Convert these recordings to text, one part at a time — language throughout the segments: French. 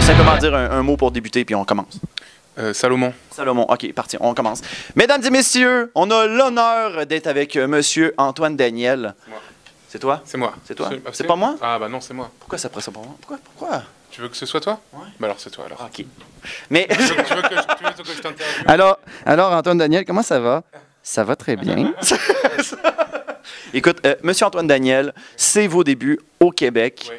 simplement dire un mot pour débuter, puis on commence. Salomon. Salomon, ok, parti, on commence. Mesdames et messieurs, on a l'honneur d'être avec Monsieur Antoine Daniel. C'est toi? C'est moi. C'est toi? C'est pas moi? Ah bah non, c'est moi. Pourquoi ça prend ça pour moi? Pourquoi? Tu veux que ce soit toi? Ouais. Bah alors c'est toi alors. Ok. Mais... tu veux que je t'interviewe? alors, Antoine Daniel, comment ça va? Ça va très bien. Écoute, Monsieur Antoine Daniel, c'est vos débuts au Québec. Oui.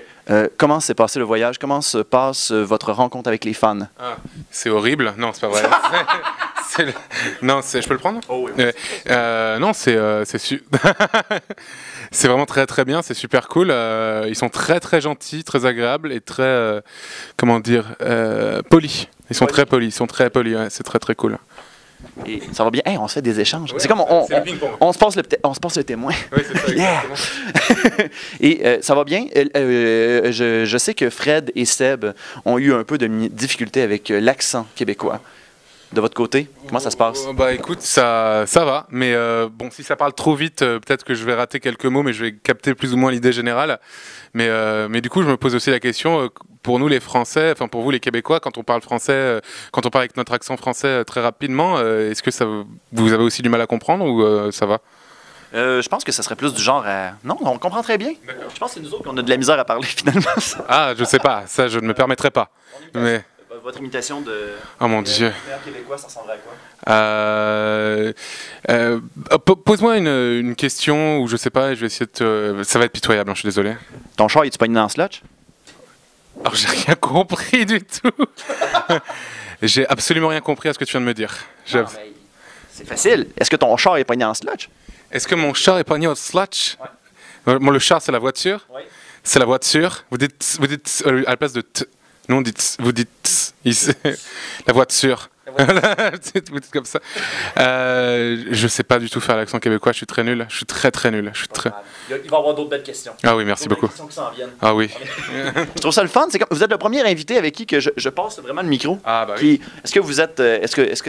Comment s'est passé le voyage? Comment se passe votre rencontre avec les fans? Ah, c'est horrible. Non, c'est pas vrai. Non, je peux le prendre? Oh oui. Non, c'est c'est vraiment très très bien. C'est super cool. Ils sont très très gentils, très agréables et très comment dire polis. Ils sont très polis. Ils sont très polis. Ouais, c'est très très cool. Et ça va bien. Hey, on se fait des échanges. Ouais, c'est comme c'est le ping-pong. on se passe le témoin. Oui, c'est ça, exactement. Et ça va bien. Je sais que Fred et Seb ont eu un peu de difficulté avec l'accent québécois. De votre côté, comment ça se passe? Bah écoute, ça va, mais bon, si ça parle trop vite, peut-être que je vais rater quelques mots, mais je vais capter plus ou moins l'idée générale. Mais du coup, je me pose aussi la question, pour nous les Français, enfin pour vous les Québécois, quand on parle français, quand on parle avec notre accent français très rapidement, est-ce que vous avez aussi du mal à comprendre ou ça va? Je pense que ça serait plus du genre à... Non, on comprend très bien. Je pense que c'est nous autres qu'on a de la misère à parler finalement. Ah, je sais pas, ça je ne me permettrai pas. Mais... Votre imitation de... Oh mon Dieu. Québécois, ça ressemblerait à quoi? Pose-moi une question ou je sais pas, je vais essayer de ça va être pitoyable, hein, je suis désolé. Ton char, est-tu pogné dans le slotch? Alors j'ai rien compris du tout. J'ai absolument rien compris à ce que tu viens de me dire. C'est facile. Est-ce que ton char est pogné dans le slotch? Est-ce que mon char est pogné au slotch? Ouais. Bon, le char c'est la voiture. Oui. C'est la voiture. Vous dites à la place de t. Non, vous dites la voiture. Vous dites comme ça. Je sais pas du tout faire l'accent québécois. Je suis très nul. Je suis très très nul. Je suis très... Il va y avoir d'autres belles questions. Ah oui, merci beaucoup. Qui s'en viennent. Ah oui. Je trouve ça le fun. C'est comme, vous êtes le premier invité avec qui que je passe vraiment le micro. Ah bah oui. Est-ce que vous êtes, est-ce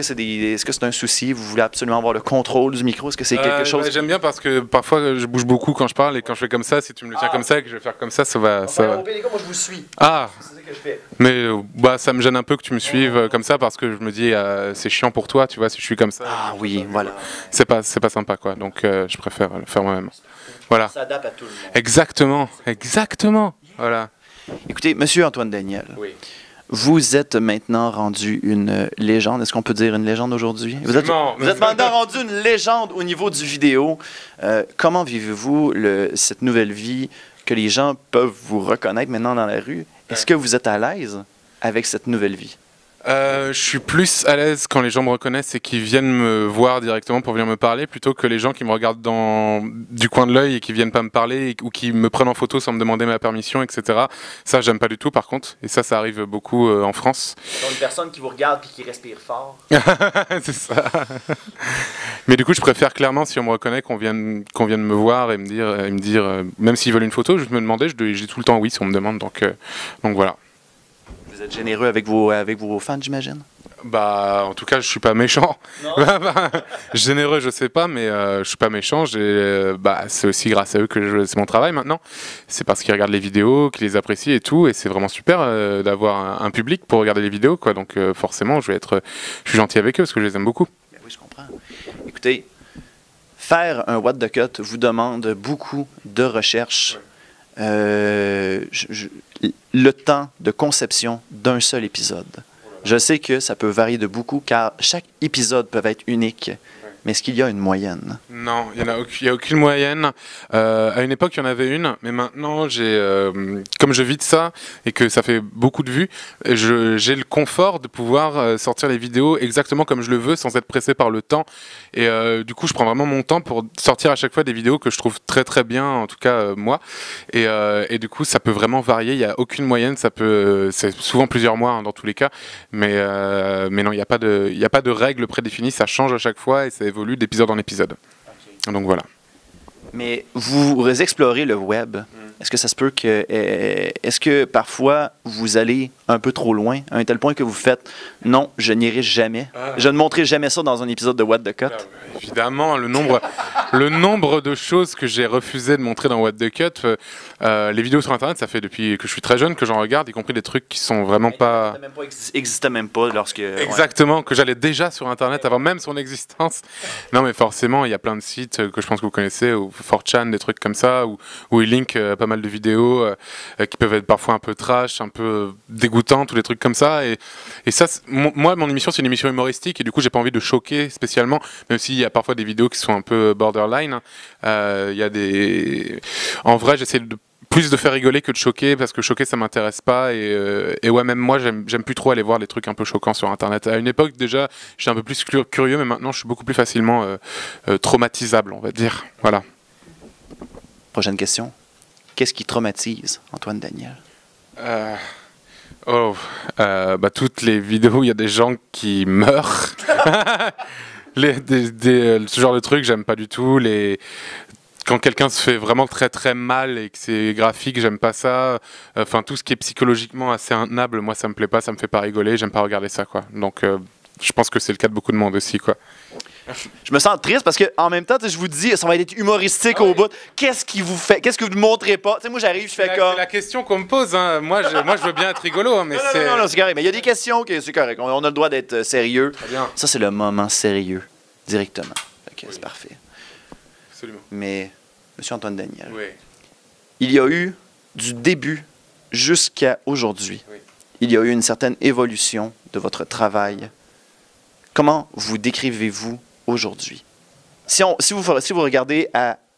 que c'est un souci? Vous voulez absolument avoir le contrôle du micro? Est-ce que c'est quelque chose? J'aime bien parce que parfois je bouge beaucoup quand je parle et quand je fais comme ça, si tu me le tiens comme ça et que je vais faire comme ça va. Au pire des cas, moi je vous suis. Ah. C'est ça que je fais. Mais bah ça me gêne un peu que tu me suives comme ça parce que je me dis c'est chiant pour toi, tu vois, si je suis comme ça. Ah oui, voilà. C'est pas sympa quoi. Donc je préfère le faire moi-même. Voilà. Ça s'adapte à tout le monde. Exactement. Voilà. Écoutez, Monsieur Antoine Daniel. Oui. Vous êtes maintenant rendu une légende. Est-ce qu'on peut dire une légende aujourd'hui? Vous êtes maintenant rendu une légende au niveau du vidéo. Comment vivez-vous cette nouvelle vie que les gens peuvent vous reconnaître maintenant dans la rue? Est-ce que vous êtes à l'aise avec cette nouvelle vie? Je suis plus à l'aise quand les gens me reconnaissent et qu'ils viennent me voir directement pour venir me parler plutôt que les gens qui me regardent du coin de l'œil et qui viennent pas me parler ou qui me prennent en photo sans me demander ma permission, etc. Ça, j'aime pas du tout par contre. Et ça arrive beaucoup en France. Donc une personne qui vous regarde et qui respire fort. C'est ça. Mais du coup, je préfère clairement, si on me reconnaît, qu'on vienne me voir et me dire même s'ils veulent une photo, juste me demander, je dis tout le temps oui si on me demande. Donc voilà. Vous êtes généreux avec vos fans, j'imagine? Bah, en tout cas, je suis pas méchant. Généreux, je sais pas, mais je suis pas méchant. Bah, c'est aussi grâce à eux que c'est mon travail maintenant. C'est parce qu'ils regardent les vidéos, qu'ils les apprécient et tout, et c'est vraiment super d'avoir un public pour regarder les vidéos, quoi. Donc forcément, je suis gentil avec eux parce que je les aime beaucoup. Ben oui, je comprends. Écoutez, faire un What the Cut vous demande beaucoup de recherche. Le temps de conception d'un seul épisode. Je sais que ça peut varier de beaucoup car chaque épisode peut être unique. Mais est-ce qu'il y a une moyenne? Non, il n'y a aucune moyenne. À une époque, il y en avait une, mais maintenant, comme je vis de ça et que ça fait beaucoup de vues, j'ai le confort de pouvoir sortir les vidéos exactement comme je le veux, sans être pressé par le temps. Et du coup, je prends vraiment mon temps pour sortir à chaque fois des vidéos que je trouve très très bien, en tout cas moi. Et du coup, ça peut vraiment varier. Il n'y a aucune moyenne. C'est souvent plusieurs mois hein, dans tous les cas. Mais non, il n'y a pas de règles prédéfinies. Ça change à chaque fois et ça évolue d'épisode en épisode. Okay. Donc voilà. Mais vous explorez le web Est-ce que ça se peut que... est-ce que parfois, vous allez un peu trop loin, à un tel point que vous faites « Non, je n'irai jamais. Je ne montrerai jamais ça dans un épisode de What the Cut. » Évidemment, le nombre de choses que j'ai refusé de montrer dans What the Cut, les vidéos sur Internet, ça fait depuis que je suis très jeune que j'en regarde, y compris des trucs qui sont vraiment pas... Existaient même pas lorsque... Exactement, que j'allais déjà sur Internet avant même son existence. Non, mais forcément, il y a plein de sites que je pense que vous connaissez, ou 4chan, des trucs comme ça, où ils linkent pas mal de vidéos qui peuvent être parfois un peu trash, un peu dégoûtantes, ou des trucs comme ça. Et ça, moi, mon émission, c'est une émission humoristique, et du coup, j'ai pas envie de choquer spécialement, même s'il y a parfois des vidéos qui sont un peu borderline. Il y a des... En vrai, j'essaie plus de faire rigoler que de choquer, parce que choquer ça m'intéresse pas, et ouais, même moi j'aime plus trop aller voir les trucs un peu choquants sur Internet. À une époque déjà j'étais un peu plus curieux, mais maintenant je suis beaucoup plus facilement traumatisable, on va dire. Voilà. Prochaine question. Qu'est-ce qui traumatise Antoine Daniel? Toutes les vidéos où il y a des gens qui meurent. Ce genre de trucs j'aime pas du tout. Quand quelqu'un se fait vraiment très très mal et que c'est graphique, j'aime pas ça. Enfin, tout ce qui est psychologiquement assez intenable, moi ça me plaît pas, ça me fait pas rigoler, j'aime pas regarder ça, quoi. Donc je pense que c'est le cas de beaucoup de monde aussi, quoi. Je me sens triste parce que en même temps, je vous dis, ça va être humoristique au bout. Qu'est-ce qui vous fait? Qu'est-ce que vous ne montrez pas? Moi, j'arrive, je fais comme... C'est la question qu'on me pose. Hein. Moi, je veux bien être rigolo, hein, mais c'est... Non, c'est correct. Mais il y a des questions, c'est correct. On a le droit d'être sérieux. Très bien. Ça, c'est le moment sérieux, directement. Ok, c'est parfait. Absolument. Mais, Monsieur Antoine Daniel, oui. Il y a eu, du début jusqu'à aujourd'hui, il y a eu une certaine évolution de votre travail. Comment vous décrivez-vous aujourd'hui? Si vous regardez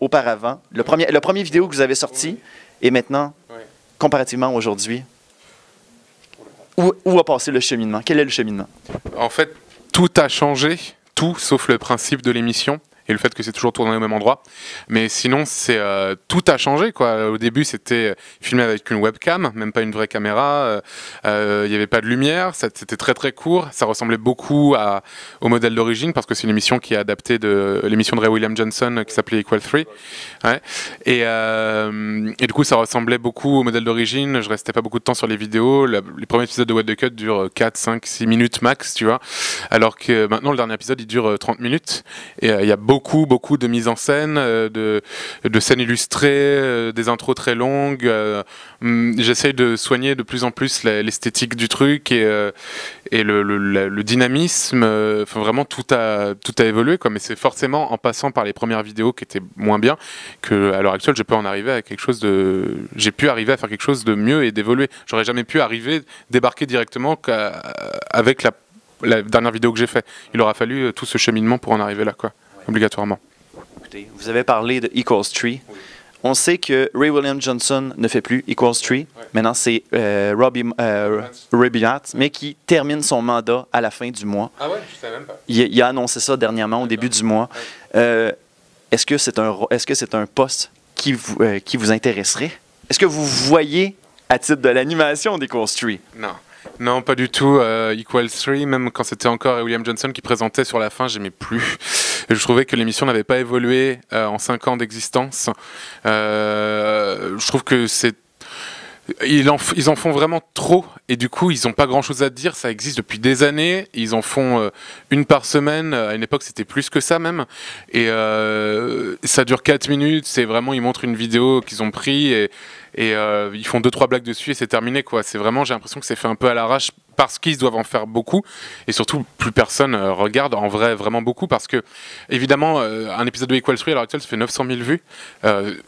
auparavant, le premier vidéo que vous avez sorti, et maintenant, comparativement aujourd'hui, où a passé le cheminement? Quel est le cheminement? En fait, tout a changé, tout sauf le principe de l'émission. Et le fait que c'est toujours tourné au même endroit. Mais sinon, tout a changé, quoi. Au début, c'était filmé avec une webcam, même pas une vraie caméra. Il n'y avait pas de lumière, c'était très très court. Ça ressemblait beaucoup au modèle d'origine, parce que c'est une émission qui est adaptée de l'émission de Ray William Johnson qui s'appelait Equal 3. Ouais. Et du coup, ça ressemblait beaucoup au modèle d'origine. Je restais pas beaucoup de temps sur les vidéos. Les premiers épisodes de What the Cut durent 4, 5, 6 minutes max, tu vois. Alors que maintenant, le dernier épisode, il dure 30 minutes. Et il y a beaucoup de mise en scène, de scènes illustrées, des intros très longues. J'essaye de soigner de plus en plus l'esthétique du truc et le dynamisme. Enfin, vraiment, tout a évolué, quoi. Mais c'est forcément en passant par les premières vidéos qui étaient moins bien qu'à l'heure actuelle, j'ai pu arriver à faire quelque chose de mieux et d'évoluer. J'aurais jamais pu débarquer directement avec la dernière vidéo que j'ai faite. Il aura fallu tout ce cheminement pour en arriver là, quoi. Obligatoirement. Écoutez, vous avez parlé de Equals 3. Oui. On sait que Ray William Johnson ne fait plus Equals 3. Oui. Maintenant, c'est Ray Billard, mais qui termine son mandat à la fin du mois. Ah ouais, je savais même pas. Il a annoncé ça dernièrement, au début du mois. Oui. Est-ce que c'est un poste qui vous intéresserait? Est-ce que vous voyez à titre de l'animation d'Equals 3? Non. Non, pas du tout. Equals 3, même quand c'était encore William Johnson qui présentait sur la fin, j'aimais plus. Je trouvais que l'émission n'avait pas évolué en 5 ans d'existence. Je trouve que ils en font vraiment trop et du coup ils n'ont pas grand chose à dire. Ça existe depuis des années, ils en font une par semaine. À une époque c'était plus que ça même, et ça dure 4 minutes. C'est vraiment, ils montrent une vidéo qu'ils ont pris et ils font 2-3 blagues dessus et c'est terminé, quoi. C'est vraiment, j'ai l'impression que c'est fait un peu à l'arrache parce qu'ils doivent en faire beaucoup, et surtout plus personne regarde en vrai vraiment beaucoup, parce que évidemment un épisode de Equal 3 à l'heure actuelle ça fait 900 000 vues.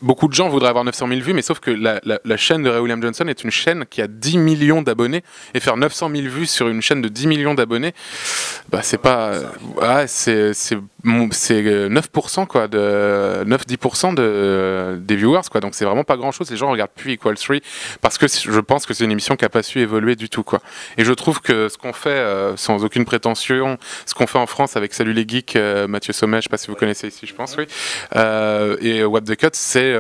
Beaucoup de gens voudraient avoir 900 000 vues, mais sauf que la chaîne de Ray William Johnson est une chaîne qui a 10 millions d'abonnés, et faire 900 000 vues sur une chaîne de 10 millions d'abonnés, bah c'est pas... c'est 9%, quoi, 9-10% des viewers, quoi. Donc c'est vraiment pas grand chose. Les gens regardent plus Equal 3 parce que je pense que c'est une émission qui a pas su évoluer du tout, quoi. Et je trouve que ce qu'on fait, sans aucune prétention, ce qu'on fait en France avec Salut les Geeks, Mathieu Sommet, je sais pas si vous connaissez ici, je pense, oui, et What the Cut,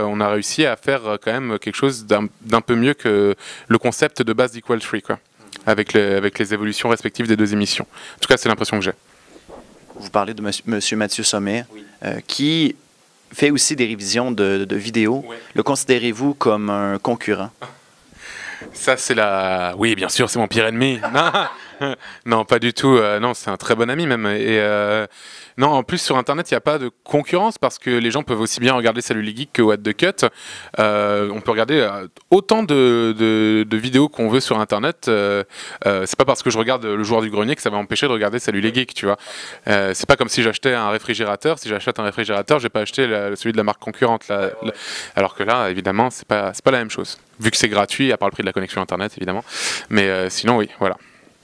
on a réussi à faire quand même quelque chose d'un peu mieux que le concept de base d'Equal 3, quoi, avec les évolutions respectives des deux émissions. En tout cas, c'est l'impression que j'ai. Vous parlez de Monsieur Mathieu Sommet, oui, qui fait aussi des révisions de vidéos. Ouais. Le considérez-vous comme un concurrent? Ça, c'est la... Oui, bien sûr, c'est mon pire ennemi. Non, pas du tout. Non, c'est un très bon ami même. Et non, en plus sur Internet, il n'y a pas de concurrence parce que les gens peuvent aussi bien regarder Salut les Geeks que What the Cut. On peut regarder autant de vidéos qu'on veut sur Internet. C'est pas parce que je regarde Le Joueur du Grenier que ça va m'empêcher de regarder Salut les Geeks, tu vois. C'est pas comme si j'achetais un réfrigérateur. Si j'achète un réfrigérateur, j'ai pas acheté celui de la marque concurrente. Alors que là, évidemment, c'est pas la même chose. Vu que c'est gratuit, à part le prix de la connexion Internet, évidemment. Mais sinon, oui, voilà.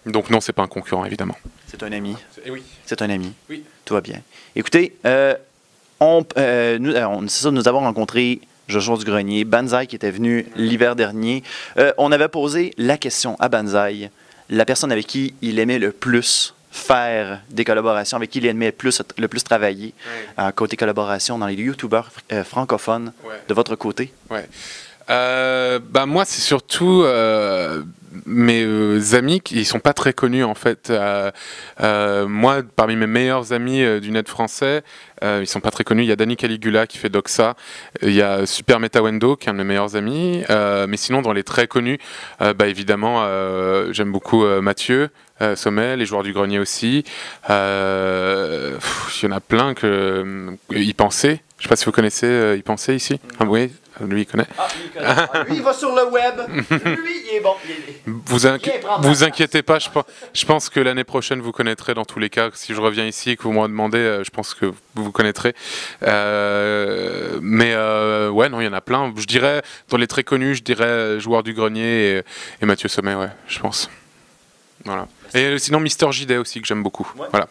Donc non, c'est pas un concurrent, évidemment. C'est un ami. Oui. C'est un ami. Oui. Tout va bien. Écoutez, nous avons rencontré Joshua du Grenier, Banzai qui était venu l'hiver dernier. On avait posé la question à Banzai, la personne avec qui il aimait le plus faire des collaborations, avec qui il aimait le plus travailler, côté collaboration dans les youtubeurs francophones, de votre côté. Ouais. Moi, c'est surtout mes amis qui sont pas très connus en fait. Moi, parmi mes meilleurs amis du net français, ils sont pas très connus. Il y a Danny Caligula qui fait Doxa, il y a Super Metawendo qui est un de mes meilleurs amis. Mais sinon, dans les très connus, évidemment, j'aime beaucoup Mathieu Sommet, les joueurs du grenier aussi. Il y en a plein que Y Penser. Je sais pas si vous connaissez Y Penser ici. Ah, oui. Lui, il connaît. Lui, il va sur le web. Lui, il est bon. Vous inquiétez pas, je pense que l'année prochaine, vous connaîtrez dans tous les cas. Si je reviens ici et que vous m'en demandez, je pense que vous connaîtrez. Ouais, non, il y en a plein. Je dirais, dans les très connus, je dirais Joueur du Grenier et Mathieu Sommet, ouais, je pense. Voilà. Et sinon, Mister JD aussi, que j'aime beaucoup. Ouais. Voilà.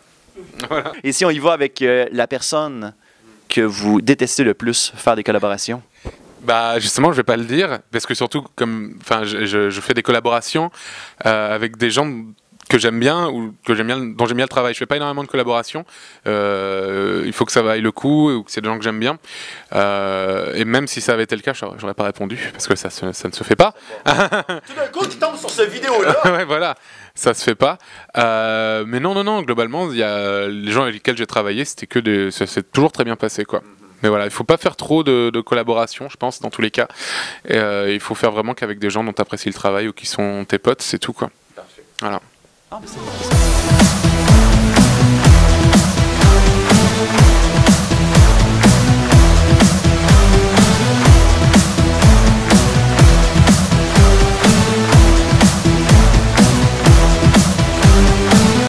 Et si on y va avec la personne que vous détestez le plus faire des collaborations? Justement, je vais pas le dire, parce que surtout, je fais des collaborations avec des gens que j'aime bien ou dont j'aime bien le travail. Je fais pas énormément de collaborations. Il faut que ça vaille le coup ou que c'est des gens que j'aime bien. Et même si ça avait été le cas, j'aurais pas répondu parce que ça ne se fait pas. Tout d'un coup, tu tombes sur cette vidéo-là. Ouais, voilà, ça se fait pas. Mais non, globalement, il y a les gens avec lesquels j'ai travaillé, ça s'est toujours très bien passé, quoi. Mais voilà, il ne faut pas faire trop de collaboration, je pense, dans tous les cas. Et, il faut faire vraiment qu'avec des gens dont tu apprécies le travail ou qui sont tes potes, c'est tout, quoi. Parfait. Voilà. Ah,